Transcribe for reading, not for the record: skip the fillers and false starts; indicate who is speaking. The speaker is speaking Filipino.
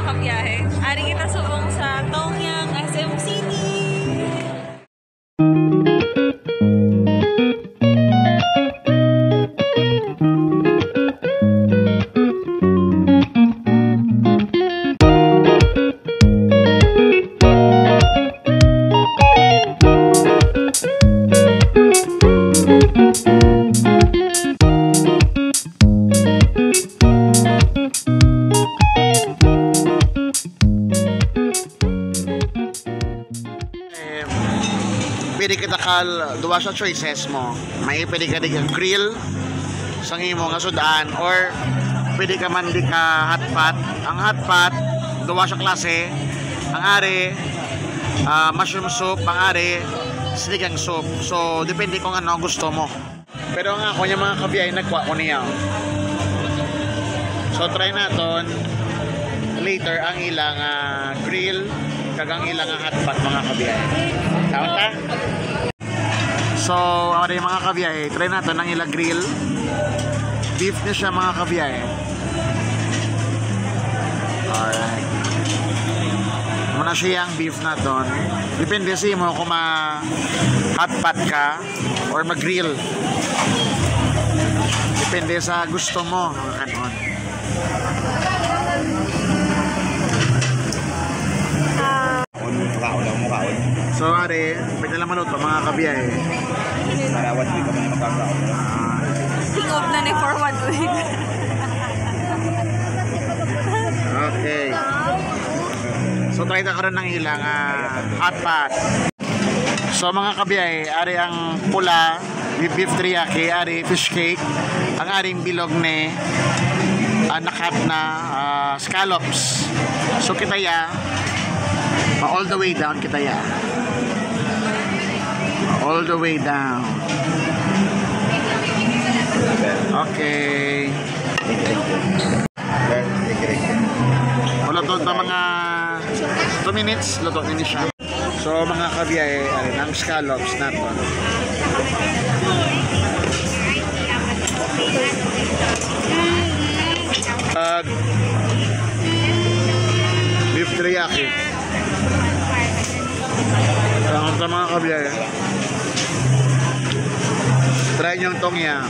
Speaker 1: kabiyahe. Ari kita subong sa Tongyang SM City.
Speaker 2: Pwede kita kal duwa sa choices mo. May pwede ka di grill sa imo nga sudan, or pwede ka man di ka hot pot. Ang hot pot duwa sa klase. Ang ari mushroom soup, ang ari sinigang soup. So depende kung ano ang gusto mo. Pero nga ako yung mga kabiyay nagkuha ko niya. So try naton later ang ilang grill kagang ilang hot pot mga kabiyay. Kaon ta? So, ano yung mga kabiyay, try natin ang ilang grill. Beef na siya mga kabiyay. Alright. Muna siya ang beef na doon. Depende sa mo kung ma-hot pot ka or mag-grill. Depende sa gusto mo. Kanon. So, ari, pwede lang maluto mga kabiyay.
Speaker 3: Para 1 week kami magkakaon.
Speaker 1: Think of na ni for 1 week.
Speaker 2: Okay. So, try na karon ng ilang hot pot. So, mga kabiyay, ari ang pula, beef teriyaki, ari fish cake, ang aring bilog ni nakat na scallops. So, kita ya, all the way down kita ya. All the way down. Okay. Luto na mga 2 minutes, luto na siya. So mga kabiyay, ang scallops natin. Beef teriyaki. Ang sa mga kabiyay. Try nyo yung tongya.